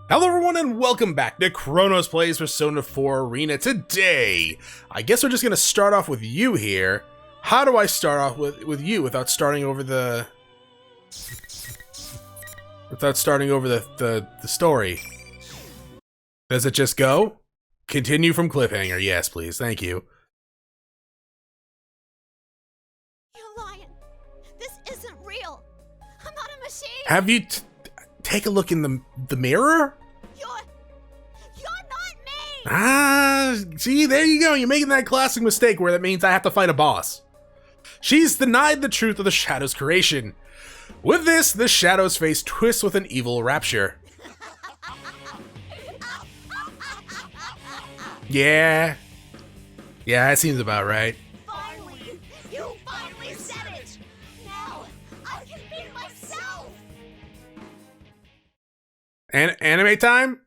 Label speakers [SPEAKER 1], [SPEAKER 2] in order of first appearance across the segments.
[SPEAKER 1] Hello everyone and welcome back to Chronos Plays Persona 4 Arena. Today, I guess we're just gonna start off with you here. How do I start off with you without starting over the... the story? Does it just go? Continue from cliffhanger. Yes, please. Thank you.
[SPEAKER 2] You're lying. This isn't real. I'm not a machine.
[SPEAKER 1] Have you take a look in the mirror?
[SPEAKER 2] You're not me.
[SPEAKER 1] Ah, see, there you go. You're making that classic mistake where that means I have to fight a boss. She's denied the truth of the Shadow's creation. With this, the Shadow's face twists with an evil rapture. Yeah, that seems about right.
[SPEAKER 2] Finally, you finally said it. Now I can be myself.
[SPEAKER 1] Anime time?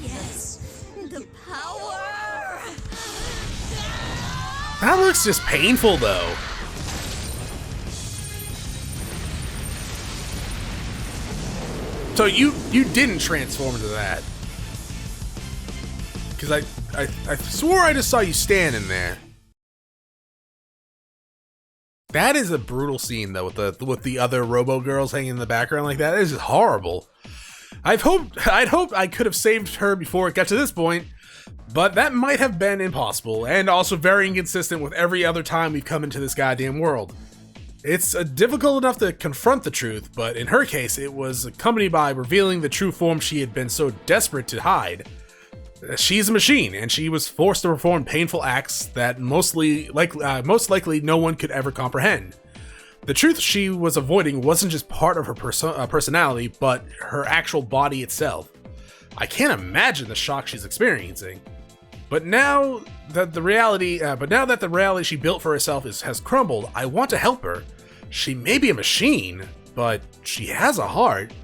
[SPEAKER 2] Yes, the power.
[SPEAKER 1] That looks just painful though. So you didn't transform into that. Because I swore I just saw you standing there. That is a brutal scene though, with the other Robo girls hanging in the background like that. That is horrible. I'd hoped I could have saved her before it got to this point, but that might have been impossible, and also very inconsistent with every other time we've come into this goddamn world. It's difficult enough to confront the truth, but in her case, it was accompanied by revealing the true form she had been so desperate to hide. She's a machine, and she was forced to perform painful acts that most likely no one could ever comprehend. The truth she was avoiding wasn't just part of her personality, but her actual body itself. I can't imagine the shock she's experiencing. But now that the reality she built for herself has crumbled, I want to help her. She may be a machine, but she has a heart.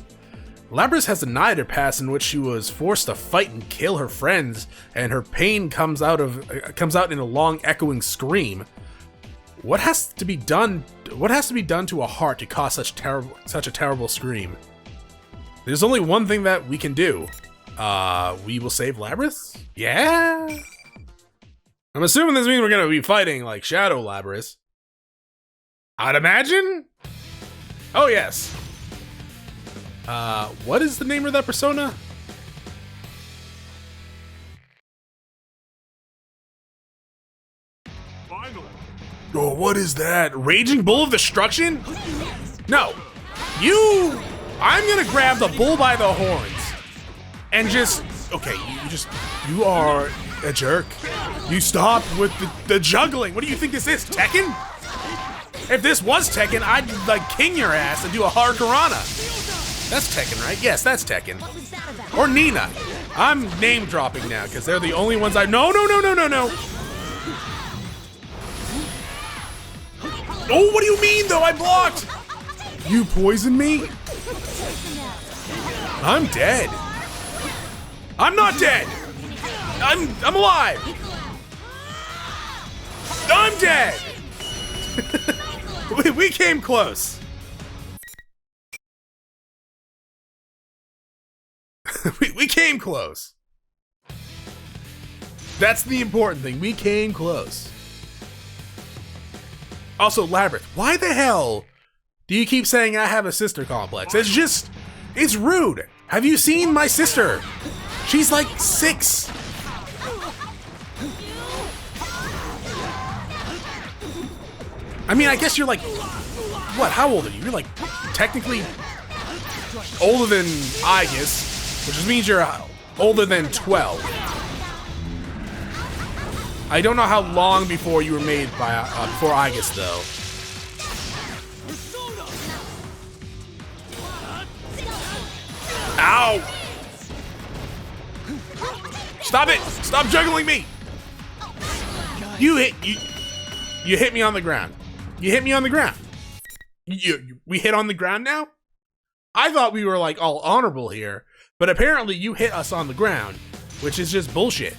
[SPEAKER 1] Labrys has denied her past in which she was forced to fight and kill her friends, and her pain comes out in a long echoing scream. What has to be done to a heart to cause such a terrible scream? There's only one thing that we can do. We will save Labrys? Yeah? I'm assuming this means we're gonna be fighting, like, Shadow Labrys. I'd imagine? Oh, yes. What is the name of that persona?
[SPEAKER 3] Finally.
[SPEAKER 1] Oh, what is that? Raging Bull of Destruction? No. I'm gonna grab the bull by the horns. And okay, you are a jerk. You stop with the juggling. What do you think this is, Tekken? If this was Tekken, I'd like king your ass and do a hard Karana. That's Tekken, right? Yes, that's Tekken. Or Nina. I'm name dropping now because they're the only ones I know. No. Oh, what do you mean though? I blocked. You poisoned me? I'm dead. I'm not dead! I'm alive! I'm dead! we came close. we came close. That's the important thing. We came close. Also, Labyrinth, why the hell do you keep saying I have a sister complex? It's rude. Have you seen my sister? She's like 6. I mean, I guess you're like, what? How old are you? You're like technically older than Aegis, which means you're older than 12. I don't know how long before you were made by before Aegis though. Ow! Stop it! Stop juggling me! You hit me on the ground. You hit me on the ground. We hit on the ground now? I thought we were like all honorable here, but apparently you hit us on the ground, which is just bullshit.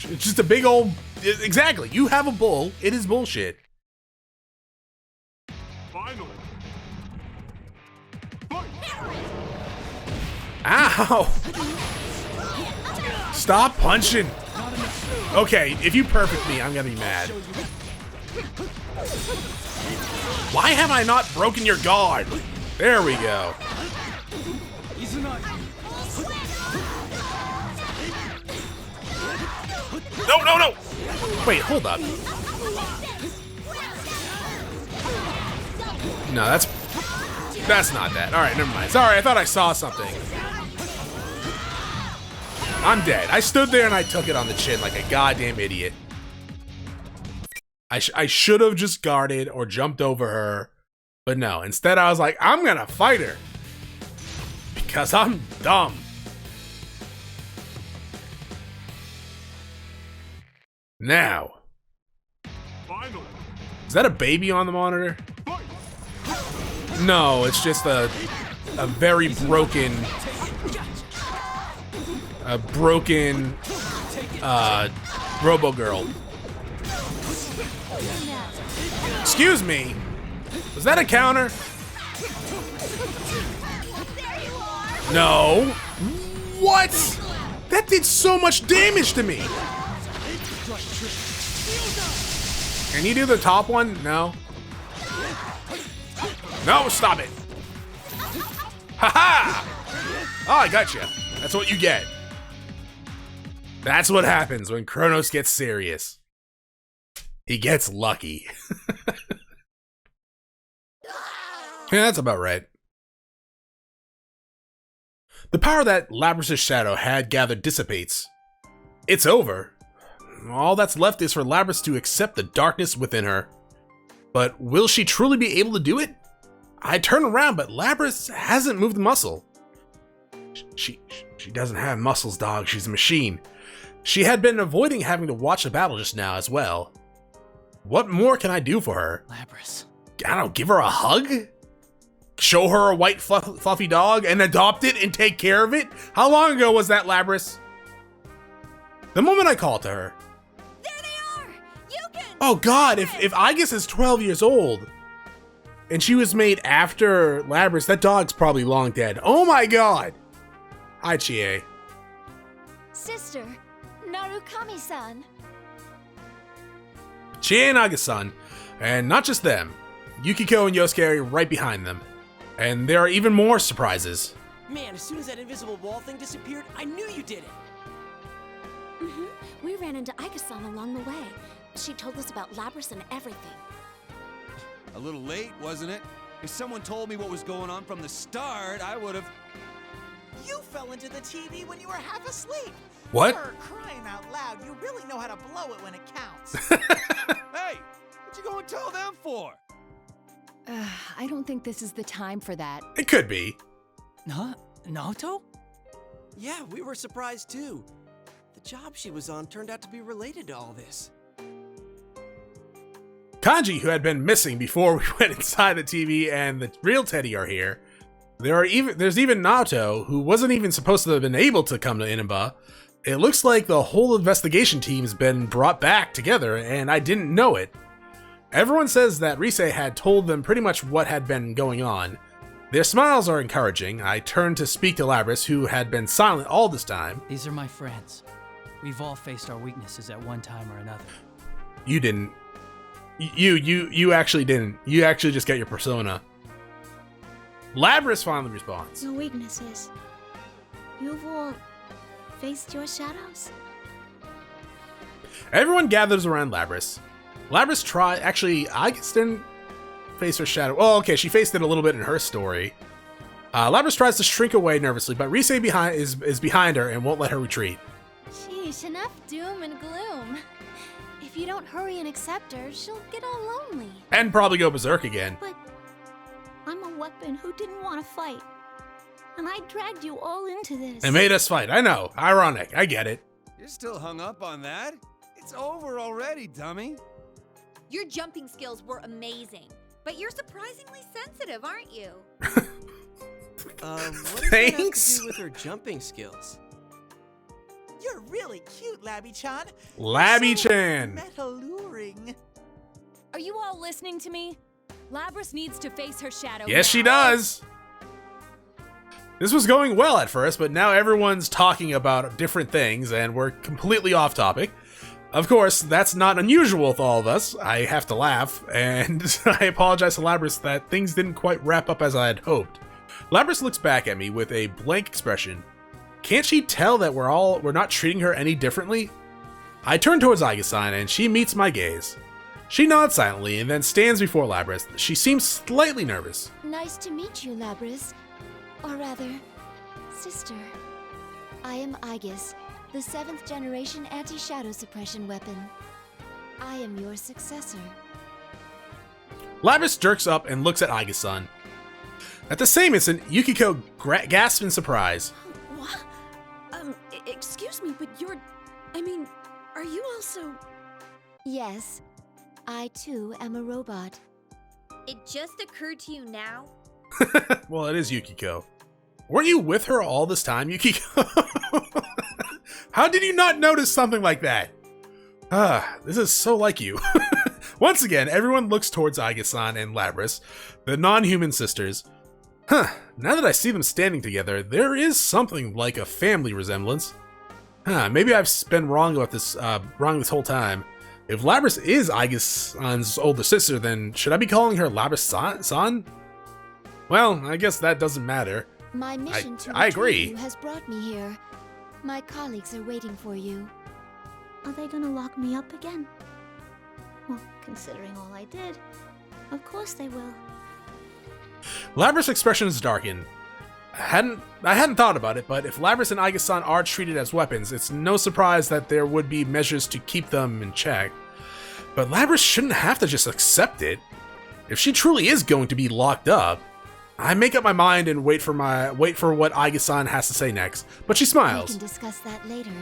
[SPEAKER 1] It's just a big old... Exactly. You have a bull. It is bullshit.
[SPEAKER 3] Finally.
[SPEAKER 1] Ow! Stop punching! Okay, if you perfect me, I'm gonna be mad. Why have I not broken your guard? There we go. No, no, no! Wait, hold up. No, that's not that. Alright, never mind. Sorry, I thought I saw something. I'm dead. I stood there and I took it on the chin like a goddamn idiot. I should have just guarded or jumped over her, but no. Instead, I was like, I'm gonna fight her. Because I'm dumb. Now. Finally. Is that a baby on the monitor? No, it's just a very broken Robo Girl. Excuse me. Was that a counter? No. What? That did so much damage to me. Can you do the top one? No. No, stop it. Ha-ha! Oh, I got you. That's what you get. That's what happens when Chronos gets serious. He gets lucky. Yeah, that's about right. The power that Labrys' shadow had gathered dissipates. It's over. All that's left is for Labrys to accept the darkness within her. But will she truly be able to do it? I turn around, but Labrys hasn't moved a muscle. She doesn't have muscles, dog. She's a machine. She had been avoiding having to watch the battle just now as well. What more can I do for her?
[SPEAKER 3] Labrys.
[SPEAKER 1] I don't know, give her a hug? Show her a white fluffy dog and adopt it and take care of it? How long ago was that, Labrys? The moment I called to her.
[SPEAKER 2] There they are! You can...
[SPEAKER 1] Oh god, if Aegis is 12 years old and she was made after Labrys, that dog's probably long dead. Oh my god! Hi, Chie.
[SPEAKER 2] Sister, Narukami-san.
[SPEAKER 1] Chie and Aegis-san, and not just them. Yukiko and Yosuke are right behind them. And there are even more surprises.
[SPEAKER 3] Man, as soon as that invisible wall thing disappeared, I knew you did it!
[SPEAKER 2] We ran into Aika-san along the way. She told us about Labrys and everything.
[SPEAKER 4] A little late, wasn't it? If someone told me what was going on from the start, I would have...
[SPEAKER 5] You fell into the TV when you were half asleep.
[SPEAKER 1] What?
[SPEAKER 5] For crying out loud, you really know how to blow it when it counts.
[SPEAKER 4] Hey, what you going to tell them for?
[SPEAKER 6] I don't think this is the time for that.
[SPEAKER 1] It could be.
[SPEAKER 3] Huh? Naoto?
[SPEAKER 5] Yeah, we were surprised too. The job she was on turned out to be related to all this.
[SPEAKER 1] Kanji, who had been missing before we went inside the TV, and the real Teddy are here. There's even Naoto, who wasn't even supposed to have been able to come to Inaba. It looks like the whole investigation team's been brought back together, and I didn't know it. Everyone says that Rise had told them pretty much what had been going on. Their smiles are encouraging. I turned to speak to Labrys, who had been silent all this time.
[SPEAKER 3] These are my friends. We've all faced our weaknesses at one time or another.
[SPEAKER 1] You didn't. You actually didn't. You actually just get your persona. Labrys finally responds.
[SPEAKER 2] No weaknesses. You've all faced your shadows?
[SPEAKER 1] Everyone gathers around Labrys. Labrys tried. Actually, Aegis didn't face her shadow. Oh, okay, she faced it a little bit in her story. Labrys tries to shrink away nervously, but Rise is behind her and won't let her retreat.
[SPEAKER 2] Sheesh, enough doom and gloom. If you don't hurry and accept her, she'll get all lonely.
[SPEAKER 1] And probably go berserk again.
[SPEAKER 2] But I'm a weapon who didn't want to fight. And I dragged you all into this.
[SPEAKER 1] It made us fight. I know. Ironic. I get it.
[SPEAKER 4] You're still hung up on that? It's over already, dummy.
[SPEAKER 7] Your jumping skills were amazing, but you're surprisingly sensitive, aren't you?
[SPEAKER 5] What does that have to do with her jumping skills? You're really cute, Labby-chan.
[SPEAKER 1] Labby-chan.
[SPEAKER 5] So meta-luring.
[SPEAKER 6] Are you all listening to me? Labrys needs to face her shadow.
[SPEAKER 1] Yes,
[SPEAKER 6] now.
[SPEAKER 1] she does. This was going well at first, but now everyone's talking about different things, and we're completely off topic. Of course, that's not unusual with all of us. I have to laugh, and I apologize to Labrys that things didn't quite wrap up as I had hoped. Labrys looks back at me with a blank expression. Can't she tell that we're not treating her any differently? I turn towards Aiga-san, and she meets my gaze. She nods silently and then stands before Labrys. She seems slightly nervous.
[SPEAKER 6] Nice to meet you, Labrys. Or rather, sister. I am Aegis, the 7th generation anti-shadow suppression weapon. I am your successor.
[SPEAKER 1] Labrys jerks up and looks at Aiga-san. At the same instant, Yukiko gasps in surprise.
[SPEAKER 8] What? Excuse me, but are you also...
[SPEAKER 6] Yes, I too am a robot.
[SPEAKER 7] It just occurred to you now?
[SPEAKER 1] Well, it is Yukiko. Weren't you with her all this time, Yukiko? How did you not notice something like that? This is so like you. Once again, everyone looks towards Aiga-san and Labrys, the non-human sisters. Now that I see them standing together, there is something like a family resemblance. Maybe I've been wrong about this, this whole time. If Labrys is Aiga-san's older sister, then should I be calling her Labrys-san? Well, I guess that doesn't matter.
[SPEAKER 6] My mission to
[SPEAKER 1] I
[SPEAKER 6] retrieve
[SPEAKER 1] agree.
[SPEAKER 6] you has brought me here. My colleagues are waiting for you.
[SPEAKER 9] Are they gonna lock me up again? Well, considering all I did, of course they will.
[SPEAKER 1] Labrys' expressions darken. I hadn't thought about it, but if Labrys and Aiga-san are treated as weapons, it's no surprise that there would be measures to keep them in check. But Labrys shouldn't have to just accept it. If she truly is going to be locked up, I make up my mind and wait for what Aiga-san has to say next. But she
[SPEAKER 6] We
[SPEAKER 1] smiles.
[SPEAKER 6] can discuss that later.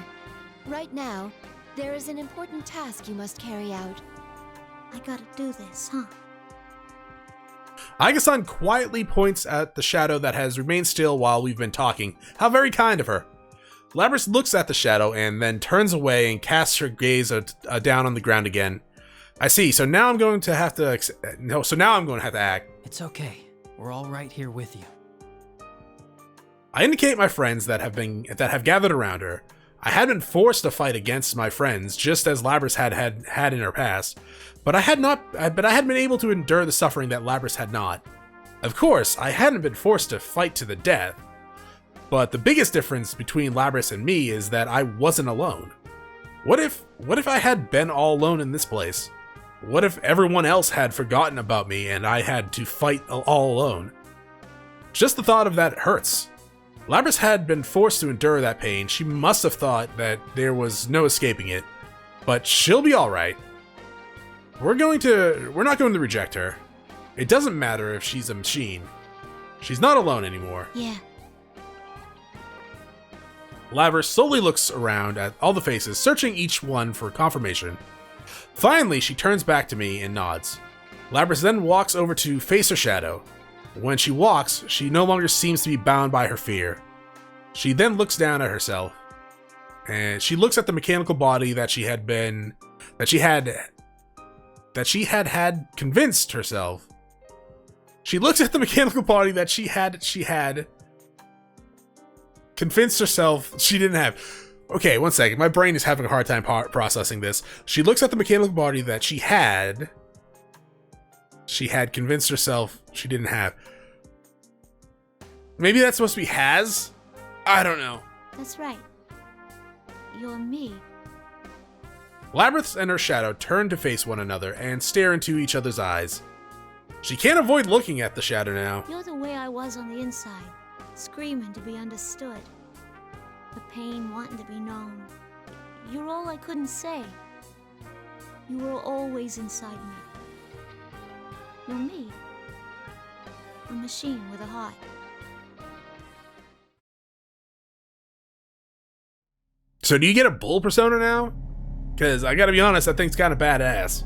[SPEAKER 6] Right now, there is an important task you must carry out.
[SPEAKER 9] I gotta do this, huh?
[SPEAKER 1] Aiga-san quietly points at the shadow that has remained still while we've been talking. How very kind of her. Labrys looks at the shadow and then turns away and casts her gaze down on the ground again. I see. So now I'm going to have to act.
[SPEAKER 3] It's okay. We're all right here with you.
[SPEAKER 1] I indicate my friends that have gathered around her. I had been forced to fight against my friends, just as Labrys had in her past, but I had been able to endure the suffering that Labrys had not. Of course, I hadn't been forced to fight to the death, but the biggest difference between Labrys and me is that I wasn't alone. What if I had been all alone in this place? What if everyone else had forgotten about me and I had to fight all alone? Just the thought of that hurts. Labrys had been forced to endure that pain. She must have thought that there was no escaping it. But she'll be alright. We're not going to reject her. It doesn't matter if she's a machine. She's not alone anymore.
[SPEAKER 9] Yeah.
[SPEAKER 1] Labrys slowly looks around at all the faces, searching each one for confirmation. Finally, she turns back to me and nods. Labrys then walks over to face her shadow. When she walks, she no longer seems to be bound by her fear. She then looks down at herself, and she looks at the mechanical body that she had convinced herself. She looks at the mechanical body that she had convinced herself she didn't have. Okay, one second. My brain is having a hard time processing this. She looks at the mechanical body that she had convinced herself she didn't have. Maybe that's supposed to be has? I don't know.
[SPEAKER 9] That's right. You're me.
[SPEAKER 1] Labrys and her shadow turn to face one another and stare into each other's eyes. She can't avoid looking at the shadow now.
[SPEAKER 9] You're the way I was on the inside, screaming to be understood. The pain wanting to be known. You're all I couldn't say. You were always inside me. You're me. A machine with a heart.
[SPEAKER 1] So do you get a bull persona now? Because I gotta be honest, that thing's kind of badass.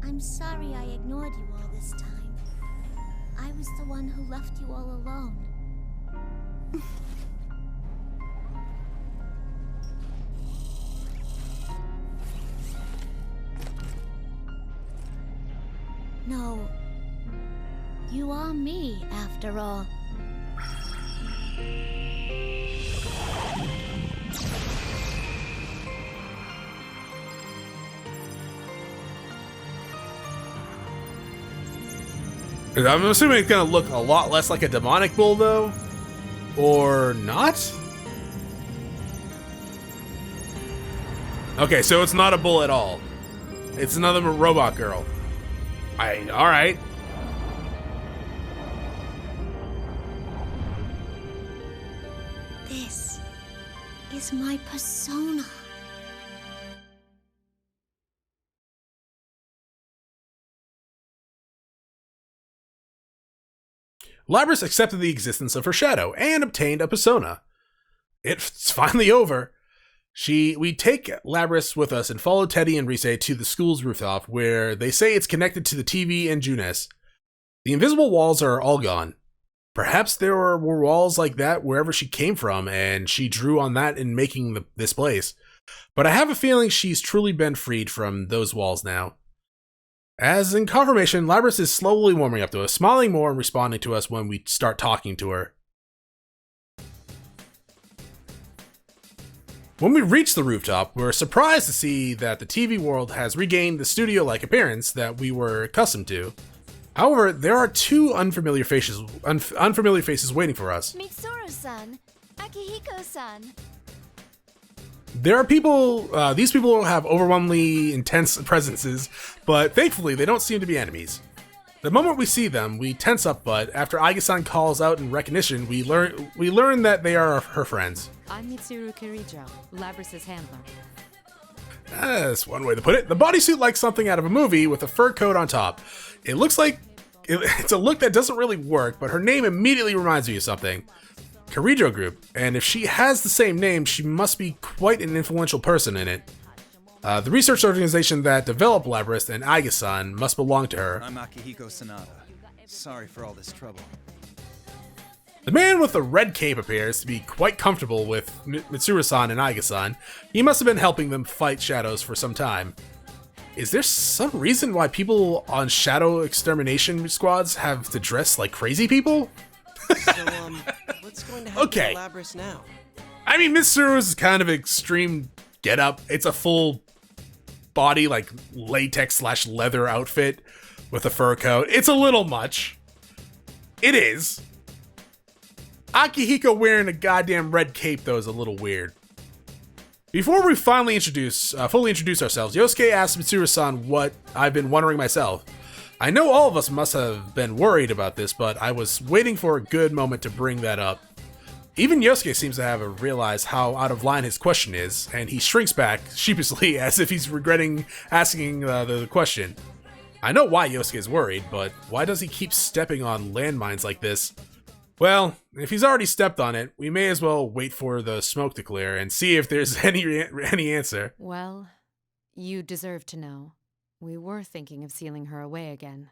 [SPEAKER 9] I'm sorry I ignored you all this time. I was the one who left you all alone. No. You are me, after all.
[SPEAKER 1] I'm assuming it's gonna look a lot less like a demonic bull, though? Or not? Okay, so it's not a bull at all. It's another robot girl. Alright.
[SPEAKER 9] This is my persona.
[SPEAKER 1] Labrys accepted the existence of her shadow and obtained a persona. It's finally over. We take Labrys with us and follow Teddy and Rise to the school's rooftop, where they say it's connected to the TV and Junes. The invisible walls are all gone. Perhaps there were walls like that wherever she came from, and she drew on that in making this place. But I have a feeling she's truly been freed from those walls now. As in confirmation, Labrys is slowly warming up to us, smiling more and responding to us when we start talking to her. When we reach the rooftop, we're surprised to see that the TV world has regained the studio-like appearance that we were accustomed to. However, there are two unfamiliar faces waiting for us.
[SPEAKER 6] Mitsuru-san, Akihiko-san.
[SPEAKER 1] There are people, these people have overwhelmingly intense presences, but thankfully they don't seem to be enemies. The moment we see them, we tense up, but after Aiga-san calls out in recognition, we learn that they are her friends.
[SPEAKER 10] I'm Mitsuru Kirijo, Labrys' handler.
[SPEAKER 1] That's one way to put it. The bodysuit like something out of a movie with a fur coat on top. It looks like it's a look that doesn't really work, but her name immediately reminds me of something. Kirijo Group, and if she has the same name, she must be quite an influential person in it. The research organization that developed Labrys and Aiga-san must belong to her.
[SPEAKER 4] I'm Akihiko Sanada. Sorry for all this trouble.
[SPEAKER 1] The man with the red cape appears to be quite comfortable with Mitsuru-san and Aiga-san. He must have been helping them fight shadows for some time. Is there some reason why people on shadow extermination squads have to dress like crazy people?
[SPEAKER 5] So, what's going to happen to Labrys now?
[SPEAKER 1] I mean, Mitsuru's kind of extreme getup. It's a full body, like, latex/leather outfit with a fur coat. It's a little much. It is. Akihiko wearing a goddamn red cape, though, is a little weird. Before we fully introduce ourselves, Yosuke asks Mitsuru-san what I've been wondering myself. I know all of us must have been worried about this, but I was waiting for a good moment to bring that up. Even Yosuke seems to have realized how out of line his question is, and he shrinks back sheepishly as if he's regretting asking the question. I know why Yosuke is worried, but why does he keep stepping on landmines like this? Well, if he's already stepped on it, we may as well wait for the smoke to clear and see if there's any answer.
[SPEAKER 10] Well, you deserve to know. We were thinking of sealing her away again.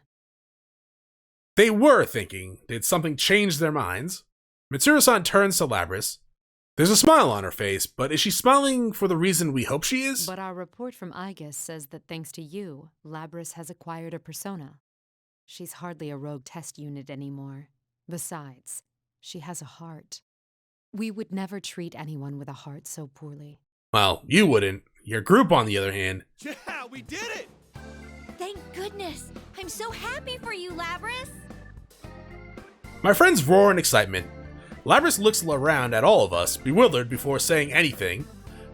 [SPEAKER 1] They were thinking. Did something change their minds? Mitsuru-san turns to Labrys. There's a smile on her face, but is she smiling for the reason we hope she is?
[SPEAKER 10] But our report from Aiga says that thanks to you, Labrys has acquired a persona. She's hardly a rogue test unit anymore. Besides, she has a heart. We would never treat anyone with a heart so poorly.
[SPEAKER 1] Well, you wouldn't. Your group, on the other hand.
[SPEAKER 4] Yeah, we did it!
[SPEAKER 7] Thank goodness! I'm so happy for you, Labrys!
[SPEAKER 1] My friends roar in excitement. Labrys looks around at all of us, bewildered before saying anything.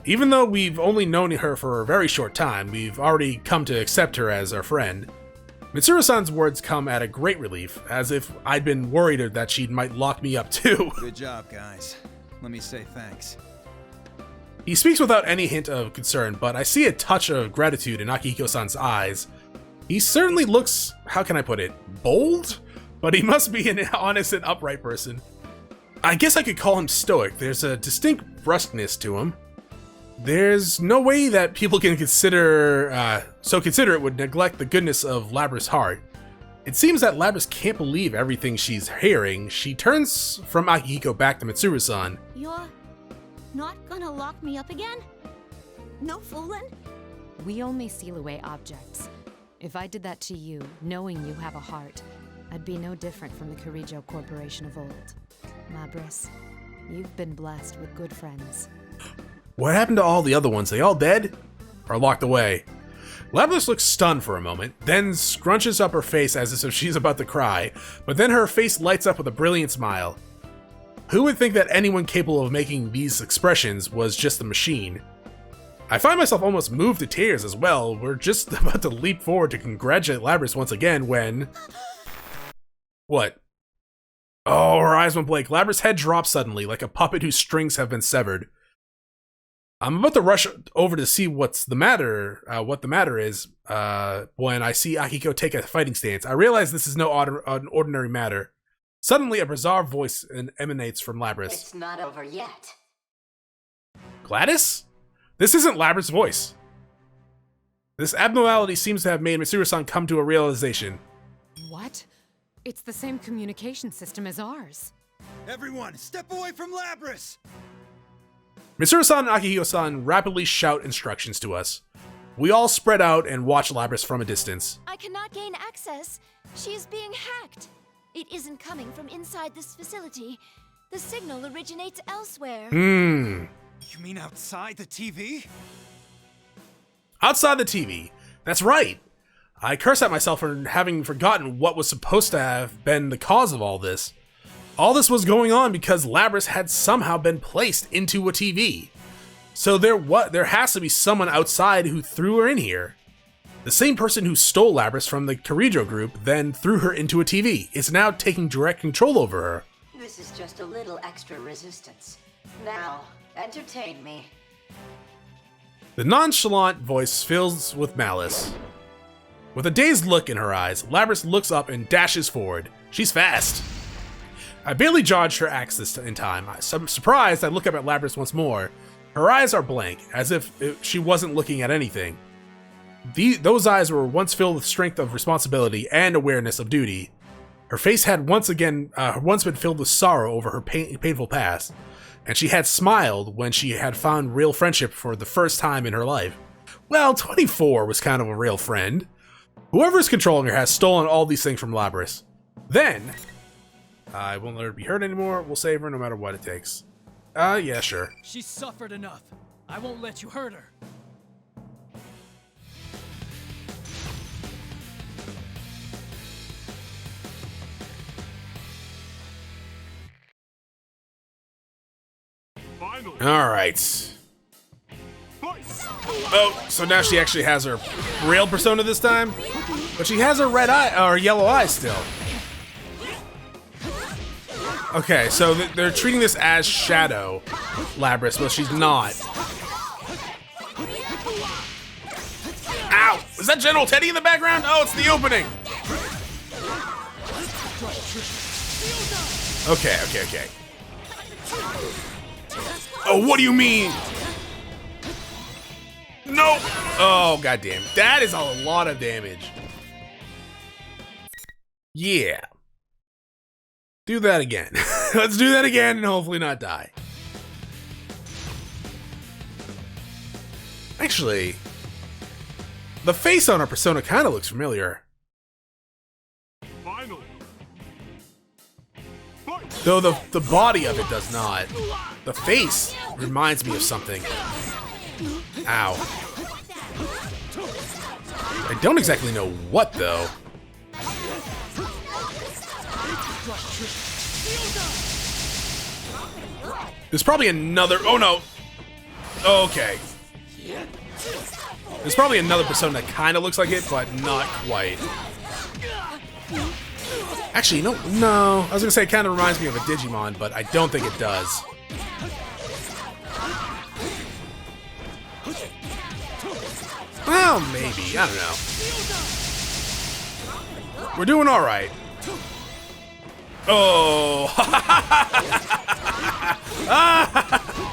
[SPEAKER 1] Even though we've only known her for a very short time, we've already come to accept her as our friend. Mitsuru-san's words come at a great relief, as if I'd been worried that she might lock me up too.
[SPEAKER 4] Good job, guys. Let me say thanks.
[SPEAKER 1] He speaks without any hint of concern, but I see a touch of gratitude in Akihiko-san's eyes. He certainly looks, how can I put it, bold? But he must be an honest and upright person. I guess I could call him stoic. There's a distinct brusqueness to him. There's no way that people can so considerate would neglect the goodness of Labrys' heart. It seems that Labrys can't believe everything she's hearing. She turns from Akihiko back to Mitsuru-san.
[SPEAKER 9] You're not gonna lock me up again? No fooling?
[SPEAKER 10] We only seal away objects. If I did that to you, knowing you have a heart, I'd be no different from the Corregio Corporation of old. Labrys, you've been blessed with good friends.
[SPEAKER 1] What happened to all the other ones? They all dead? Or locked away? Labrys looks stunned for a moment, then scrunches up her face as if she's about to cry, but then her face lights up with a brilliant smile. Who would think that anyone capable of making these expressions was just a machine? I find myself almost moved to tears as well. We're just about to leap forward to congratulate Labrys once again when... What? Oh, her eyes went blank. Labrys' head drops suddenly, like a puppet whose strings have been severed. I'm about to rush over to see what the matter is, when I see Akiko take a fighting stance. I realize this is no an ordinary matter. Suddenly, a bizarre voice emanates from Labrys.
[SPEAKER 11] It's not over yet.
[SPEAKER 1] Gladys? This isn't Labrys' voice. This abnormality seems to have made Mitsuru-san come to a realization.
[SPEAKER 10] What? It's the same communication system as ours.
[SPEAKER 4] Everyone, step away from Labrys!
[SPEAKER 1] Mitsuru-san and Akihiko-san rapidly shout instructions to us. We all spread out and watch Labrys from a distance.
[SPEAKER 6] I cannot gain access. She is being hacked. It isn't coming from inside this facility. The signal originates elsewhere.
[SPEAKER 4] You mean outside the TV?
[SPEAKER 1] Outside the TV. That's right. I curse at myself for having forgotten what was supposed to have been the cause of all this. All this was going on because Labrys had somehow been placed into a TV. So there has to be someone outside who threw her in here. The same person who stole Labrys from the Corregio group then threw her into a TV is now taking direct control over her.
[SPEAKER 11] This is just a little extra resistance. Now, entertain me.
[SPEAKER 1] The nonchalant voice fills with malice. With a dazed look in her eyes, Labrys looks up and dashes forward. She's fast. I barely dodged her axe this in time. Surprised, I look up at Labrys once more. Her eyes are blank, as if she wasn't looking at anything. Those eyes were once filled with strength of responsibility and awareness of duty. Her face had once been filled with sorrow over her painful past, and she had smiled when she had found real friendship for the first time in her life. Well, 24 was kind of a real friend. Whoever's controlling her has stolen all these things from Labrys. Then, I won't let her be hurt anymore. We'll save her no matter what it takes. Yeah, sure.
[SPEAKER 3] She's suffered enough. I won't let you hurt her.
[SPEAKER 1] Alright. Oh, so now she actually has her real persona this time? But she has her red eye, or yellow eye still. Okay, so they're treating this as Shadow Labrys, but she's not. Ow! Is that General Teddy in the background? Oh, it's the opening! Okay. Oh, what do you mean? No! Oh, goddamn. That is a lot of damage. Yeah. Do that again. Let's do that again and hopefully not die. Actually, the face on her persona kind of looks familiar. Though the body of it does not. The face reminds me of something. Ow. I don't exactly know what, though. There's probably another... Oh, no. Okay. There's probably another persona that kind of looks like it, but not quite. Actually, no. I was going to say it kind of reminds me of a Digimon, but I don't think it does. Well, maybe. I don't know. We're doing all right. Oh.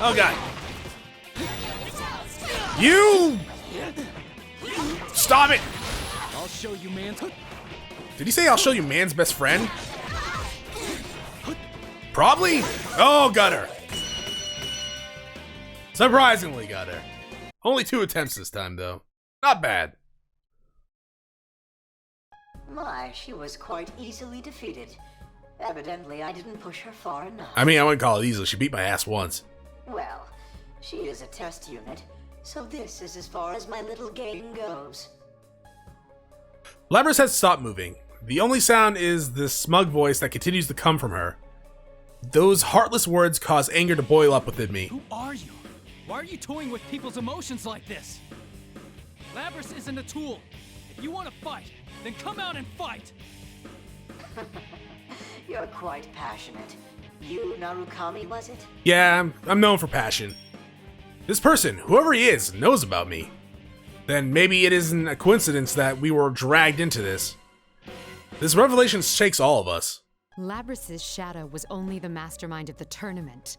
[SPEAKER 1] Oh, God. You! Stop it!
[SPEAKER 3] I'll show you, man.
[SPEAKER 1] Did he say I'll show you man's best friend? Probably. Oh, got her. Surprisingly got her. Only 2 attempts this time, though. Not bad.
[SPEAKER 11] My, she was quite easily defeated. Evidently, I didn't push her far enough.
[SPEAKER 1] I mean, I wouldn't call it easily. She beat my ass once.
[SPEAKER 11] Well, she is a test unit, so this is as far as my little game goes.
[SPEAKER 1] Labrys has stopped moving. The only sound is the smug voice that continues to come from her. Those heartless words cause anger to boil up within me.
[SPEAKER 3] Who are you? Why are you toying with people's emotions like this? Labrys isn't a tool. If you want to fight, then come out and fight!
[SPEAKER 11] You're quite passionate. You, Narukami, was it?
[SPEAKER 1] Yeah, I'm known for passion. This person, whoever he is, knows about me. Then maybe it isn't a coincidence that we were dragged into this. This revelation shakes all of us.
[SPEAKER 10] Labrys' shadow was only the mastermind of the tournament.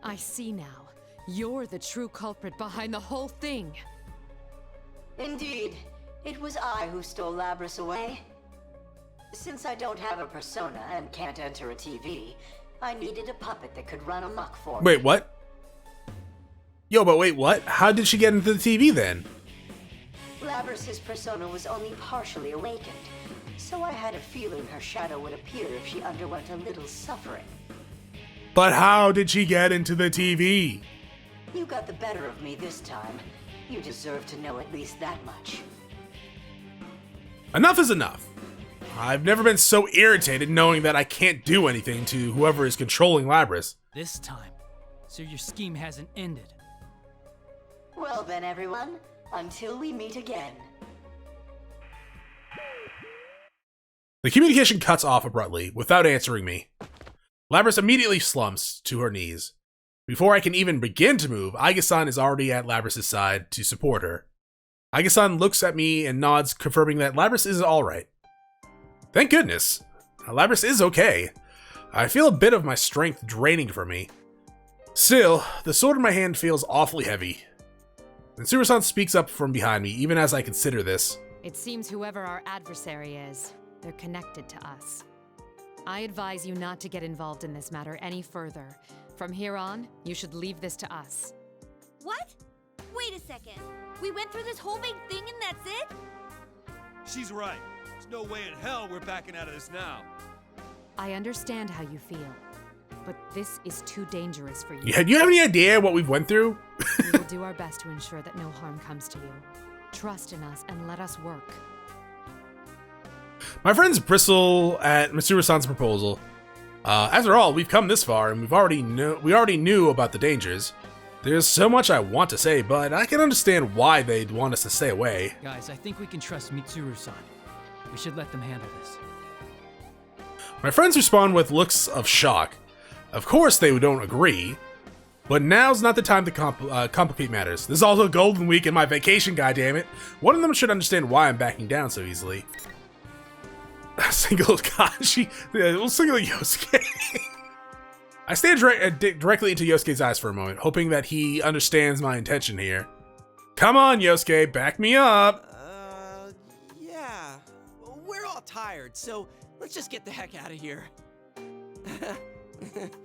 [SPEAKER 10] I see now. You're the true culprit behind the whole thing.
[SPEAKER 11] Indeed. It was I who stole Labrys away. Since I don't have a persona and can't enter a TV, I needed a puppet that could run amok for me.
[SPEAKER 1] Wait, what? Yo, but wait, what? How did she get into the TV then?
[SPEAKER 11] Labrys' persona was only partially awakened, so I had a feeling her shadow would appear if she underwent a little suffering.
[SPEAKER 1] But how did she get into the TV?
[SPEAKER 11] You got the better of me this time. You deserve to know at least that much.
[SPEAKER 1] Enough is enough. I've never been so irritated knowing that I can't do anything to whoever is controlling Labrys.
[SPEAKER 3] This time, so your scheme hasn't ended.
[SPEAKER 11] Well then, everyone, until we meet again.
[SPEAKER 1] The communication cuts off abruptly, without answering me. Labrys immediately slumps to her knees. Before I can even begin to move, Aiga-san is already at Labrys' side to support her. Aiga-san looks at me and nods, confirming that Labrys is alright. Thank goodness. Labrys is okay. I feel a bit of my strength draining from me. Still, the sword in my hand feels awfully heavy. Mitsuru-san speaks up from behind me, even as I consider this.
[SPEAKER 10] It seems whoever our adversary is, they're connected to us. I advise you not to get involved in this matter any further. From here on, you should leave this to us.
[SPEAKER 7] What? Wait a second. We went through this whole big thing and that's it?
[SPEAKER 4] She's right. There's no way in hell we're backing out of this now.
[SPEAKER 10] I understand how you feel, but this is too dangerous for you.
[SPEAKER 1] Yeah, do you have any idea what we've went through?
[SPEAKER 10] We will do our best to ensure that no harm comes to you. Trust in us and let us work.
[SPEAKER 1] My friends bristle at Mitsuru-san's proposal. After all, we've come this far, and we already knew about the dangers. There's so much I want to say, but I can understand why they'd want us to stay away.
[SPEAKER 3] Guys, I think we can trust Mitsuru-san. We should let them handle this.
[SPEAKER 1] My friends respond with looks of shock. Of course they don't agree, but now's not the time to complicate matters. This is also Golden Week and my vacation, goddammit. One of them should understand why I'm backing down so easily. Single Kanji, we'll single Yosuke. I stare directly into Yosuke's eyes for a moment, hoping that he understands my intention here. Come on, Yosuke, back me up.
[SPEAKER 5] Yeah. We're all tired, so let's just get the heck out of here.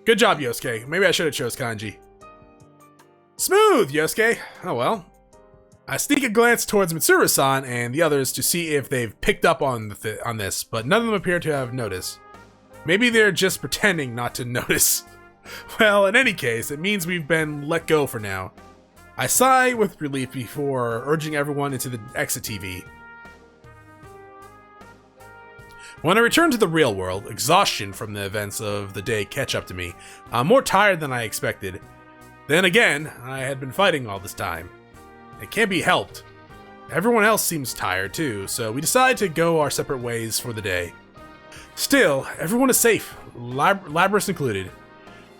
[SPEAKER 1] Good job, Yosuke. Maybe I should have chose Kanji. Smooth, Yosuke. Oh well. I sneak a glance towards Mitsuru-san and the others to see if they've picked up on this, but none of them appear to have noticed. Maybe they're just pretending not to notice. Well, in any case, it means we've been let go for now. I sigh with relief before urging everyone into the exit TV. When I return to the real world, exhaustion from the events of the day catch up to me. I'm more tired than I expected. Then again, I had been fighting all this time. It can't be helped. Everyone else seems tired too, so we decide to go our separate ways for the day. Still, everyone is safe, Labrys included.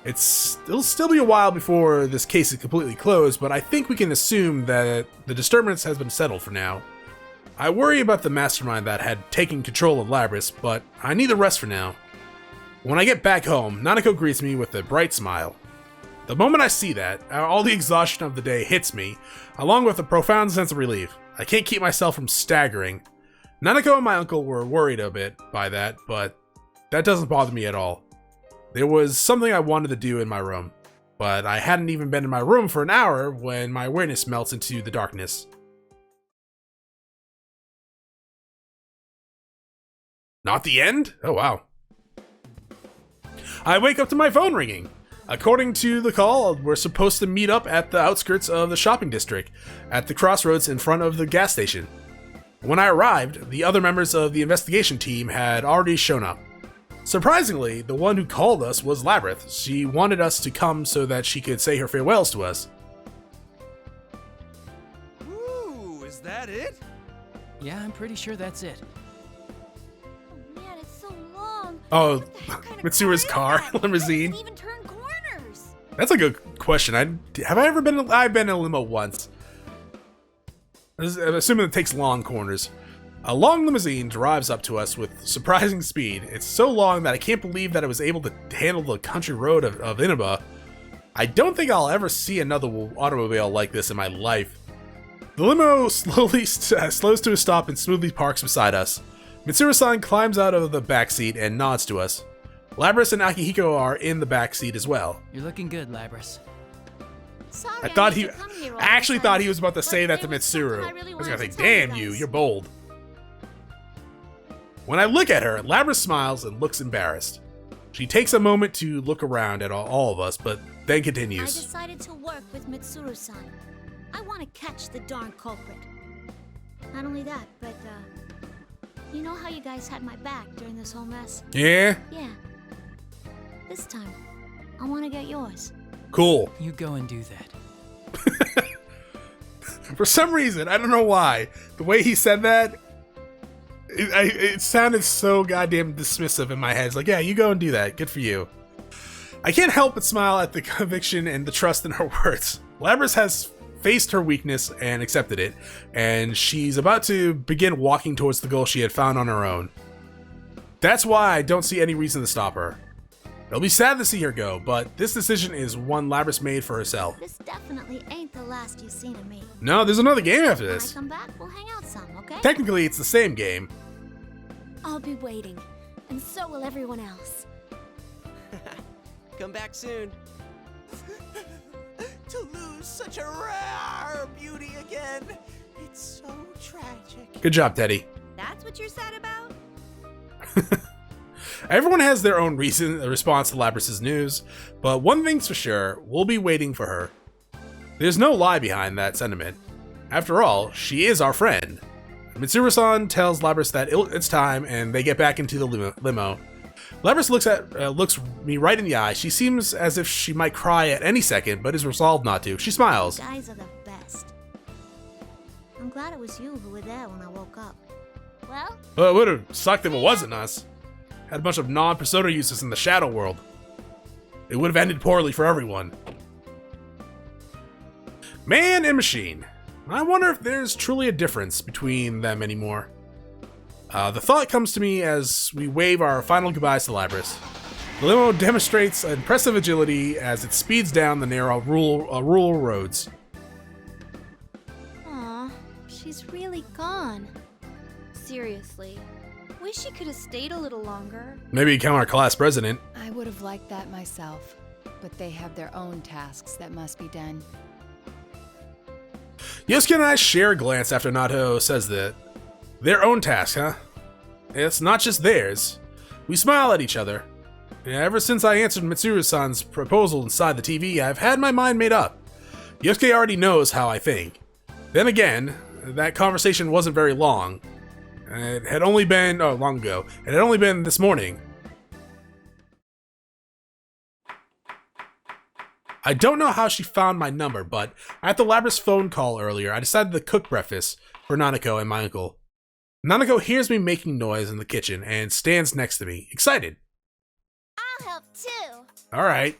[SPEAKER 1] It'll still be a while before this case is completely closed, but I think we can assume that the disturbance has been settled for now. I worry about the mastermind that had taken control of Labrys, but I need the rest for now. When I get back home, Nanako greets me with a bright smile. The moment I see that, all the exhaustion of the day hits me, along with a profound sense of relief. I can't keep myself from staggering. Nanako and my uncle were worried a bit by that, but that doesn't bother me at all. There was something I wanted to do in my room, but I hadn't even been in my room for an hour when my awareness melts into the darkness. Not the end? Oh, wow. I wake up to my phone ringing. According to the call, we're supposed to meet up at the outskirts of the shopping district, at the crossroads in front of the gas station. When I arrived, the other members of the investigation team had already shown up. Surprisingly, the one who called us was Labrys. She wanted us to come so that she could say her farewells to us.
[SPEAKER 4] Ooh, is that it?
[SPEAKER 3] Yeah, I'm pretty sure that's it.
[SPEAKER 6] Oh man, it's so long.
[SPEAKER 1] Oh,
[SPEAKER 6] What kind of
[SPEAKER 1] Mitsuru's car,
[SPEAKER 6] is that?
[SPEAKER 1] limousine.
[SPEAKER 6] It doesn't even turn corners.
[SPEAKER 1] That's a good question. Have I ever been? I've been in a limo once. I'm assuming it takes long corners. A long limousine drives up to us with surprising speed. It's so long that I can't believe that it was able to handle the country road of Inaba. I don't think I'll ever see another automobile like this in my life. The limo slowly slows to a stop and smoothly parks beside us. Mitsuru-san climbs out of the back seat and nods to us. Labrys and Akihiko are in the back seat as well.
[SPEAKER 3] You're looking good, Labrys.
[SPEAKER 6] Sorry,
[SPEAKER 1] I thought
[SPEAKER 6] had
[SPEAKER 1] he.
[SPEAKER 6] to come here all
[SPEAKER 1] I actually
[SPEAKER 6] the
[SPEAKER 1] thought
[SPEAKER 6] time,
[SPEAKER 1] he was about to say
[SPEAKER 6] but
[SPEAKER 1] that to
[SPEAKER 6] there was something
[SPEAKER 1] Mitsuru.
[SPEAKER 6] I really
[SPEAKER 1] I was gonna
[SPEAKER 6] wanted
[SPEAKER 1] say,
[SPEAKER 6] to tell you
[SPEAKER 1] "Damn you,
[SPEAKER 6] guys."
[SPEAKER 1] you're bold." When I look at her, Labrys smiles and looks embarrassed. She takes a moment to look around at all of us, but then
[SPEAKER 9] I
[SPEAKER 1] continues.
[SPEAKER 9] decided to work with Mitsuru-san. I want to catch the darn culprit. Not only that, but, you know how you guys had my back during this whole mess?
[SPEAKER 1] Yeah?
[SPEAKER 9] Yeah. This time, I want to get yours.
[SPEAKER 1] Cool.
[SPEAKER 3] You go and do that.
[SPEAKER 1] For some reason, I don't know why, the way he said that, it sounded so goddamn dismissive in my head. It's like, yeah, you go and do that. Good for you. I can't help but smile at the conviction and the trust in her words. Labrys has faced her weakness and accepted it, and she's about to begin walking towards the goal she had found on her own. That's why I don't see any reason to stop her. It'll be sad to see her go, but this decision is one Labrys made for herself.
[SPEAKER 9] This definitely ain't the last you've seen of me.
[SPEAKER 1] No, there's another game after
[SPEAKER 9] When I
[SPEAKER 1] this.
[SPEAKER 9] come back, we'll hang out some, okay?
[SPEAKER 1] Technically, it's the same game.
[SPEAKER 2] I'll be waiting, and so will everyone else.
[SPEAKER 5] Come back soon. To lose such a rare beauty again. It's so tragic.
[SPEAKER 1] Good job, Teddy.
[SPEAKER 7] That's what you're sad about?
[SPEAKER 1] Everyone has their own response to Labrys' news, but one thing's for sure, we'll be waiting for her. There's no lie behind that sentiment. After all, she is our friend. Mitsuru-san tells Labrys that it's time, and they get back into the limo. Labrys looks me right in the eye. She seems as if she might cry at any second, but is resolved not to. She smiles.
[SPEAKER 9] You guys are the best. I'm glad it was you who were there when I woke up. Well,
[SPEAKER 1] Well, it would have sucked if it wasn't us. Had a bunch of non-persona users in the shadow world. It would have ended poorly for everyone. Man and machine. I wonder if there's truly a difference between them anymore. The thought comes to me as we wave our final goodbyes to Labrys. The limo demonstrates impressive agility as it speeds down the narrow rural roads.
[SPEAKER 2] Aw, she's really gone. Seriously, wish she could have stayed a little longer.
[SPEAKER 1] Maybe become our class president.
[SPEAKER 10] I would have liked that myself, but they have their own tasks that must be done.
[SPEAKER 1] Yosuke and I share a glance after Nato says that. Their own task, huh? It's not just theirs. We smile at each other. Ever since I answered Mitsuru-san's proposal inside the TV, I've had my mind made up. Yosuke already knows how I think. Then again, that conversation wasn't very long. It had only been, long ago. It had only been this morning. I don't know how she found my number, but at the Labrys phone call earlier, I decided to cook breakfast for Nanako and my uncle. Nanako hears me making noise in the kitchen and stands next to me, excited.
[SPEAKER 6] I'll help too.
[SPEAKER 1] Alright.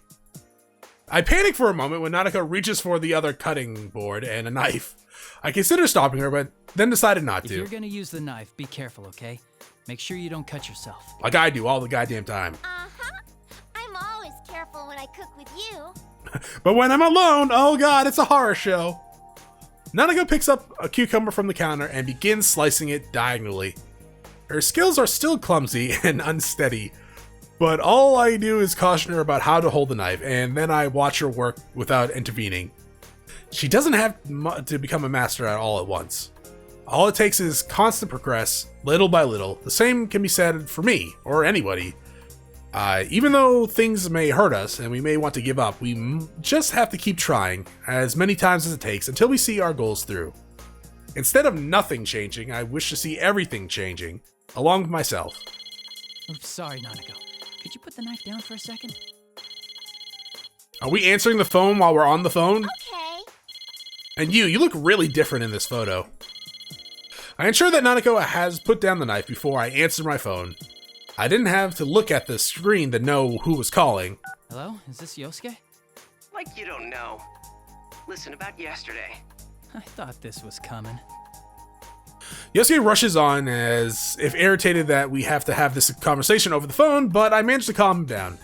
[SPEAKER 1] I panic for a moment when Nanako reaches for the other cutting board and a knife. I consider stopping her, but then decided not
[SPEAKER 3] If
[SPEAKER 1] to.
[SPEAKER 3] you're gonna use the knife, be careful, okay? Make sure you don't cut yourself.
[SPEAKER 1] Like I do all the goddamn time.
[SPEAKER 6] Uh-huh. I'm always careful when I cook with you.
[SPEAKER 1] But when I'm alone, oh god, it's a horror show. Nanako picks up a cucumber from the counter and begins slicing it diagonally. Her skills are still clumsy and unsteady, but all I do is caution her about how to hold the knife, and then I watch her work without intervening. She doesn't have to become a master at all at once. All it takes is constant progress, little by little. The same can be said for me, or anybody. Even though things may hurt us and we may want to give up, we just have to keep trying as many times as it takes until we see our goals through. Instead of nothing changing, I wish to see everything changing, along with myself.
[SPEAKER 3] Oops, sorry, Nanako. Could you put the knife down for a second?
[SPEAKER 1] Are we answering the phone while we're on the phone?
[SPEAKER 2] Okay.
[SPEAKER 1] And you look really different in this photo. I ensure that Nanako has put down the knife before I answer my phone. I didn't have to look at the screen to know who was calling.
[SPEAKER 3] Hello? Is this Yosuke?
[SPEAKER 5] Like you don't know. Listen, about yesterday.
[SPEAKER 3] I thought this was coming.
[SPEAKER 1] Yosuke rushes on as if irritated that we have to have this conversation over the phone, but I managed to calm him down.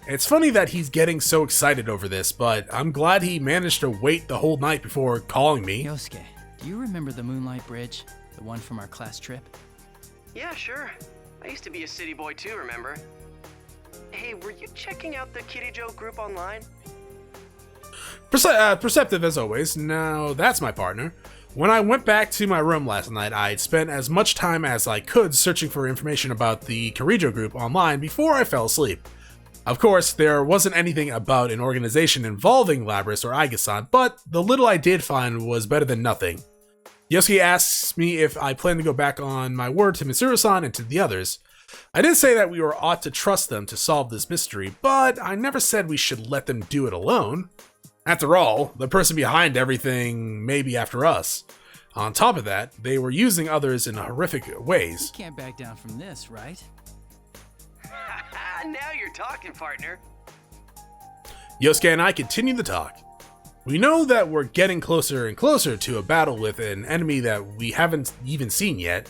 [SPEAKER 1] It's funny that he's getting so excited over this, but I'm glad he managed to wait the whole night before calling me.
[SPEAKER 3] Yosuke, do you remember the Moonlight Bridge? The one from our class trip?
[SPEAKER 5] Yeah, sure. I used to be a city boy too, remember? Hey, were you checking out the Kitty Joe group online?
[SPEAKER 1] Perceptive as always. Now that's my partner. When I went back to my room last night, I'd spent as much time as I could searching for information about the Kirijo group online before I fell asleep. Of course, there wasn't anything about an organization involving Labrys or Aiga-san, but the little I did find was better than nothing. Yosuke asks me if I plan to go back on my word to Mitsuru-san and to the others. I did say that we ought to trust them to solve this mystery, but I never said we should let them do it alone. After all, the person behind everything may be after us. On top of that, they were using others in horrific ways.
[SPEAKER 3] You can't back down from this, right?
[SPEAKER 5] Now you're talking, partner.
[SPEAKER 1] Yosuke and I continue the talk. We know that we're getting closer and closer to a battle with an enemy that we haven't even seen yet.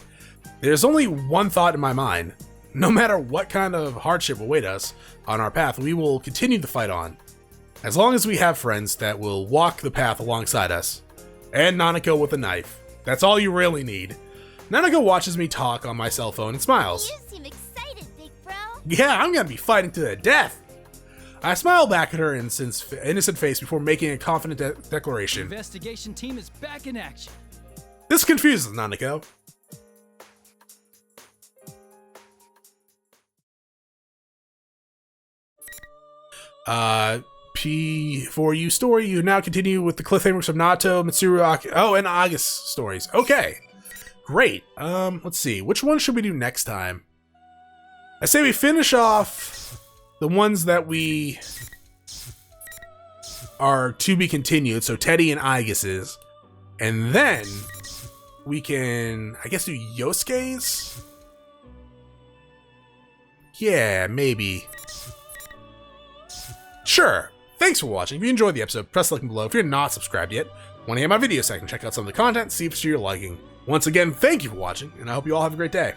[SPEAKER 1] There's only one thought in my mind. No matter what kind of hardship await us on our path, we will continue the fight on. As long as we have friends that will walk the path alongside us. And Nanako with a knife. That's all you really need. Nanako watches me talk on my cell phone and smiles.
[SPEAKER 2] You seem excited, big bro.
[SPEAKER 1] Yeah, I'm gonna be fighting to the death. I smile back at her innocent face before making a confident declaration.
[SPEAKER 3] The investigation team is back in action.
[SPEAKER 1] This confuses Nanako. P4U story. You now continue with the cliffhangers of Nato, Mitsuru, and Aiga's stories. Okay, great. Let's see. Which one should we do next time? I say we finish off the ones that we are to be continued, so Teddy and Aigas's, and then we can, I guess, do Yosuke's? Yeah, maybe. Sure. Thanks for watching. If you enjoyed the episode, press the link below. If you're not subscribed yet, want to get my video section, check out some of the content, see if it's to your liking. Once again, thank you for watching, and I hope you all have a great day.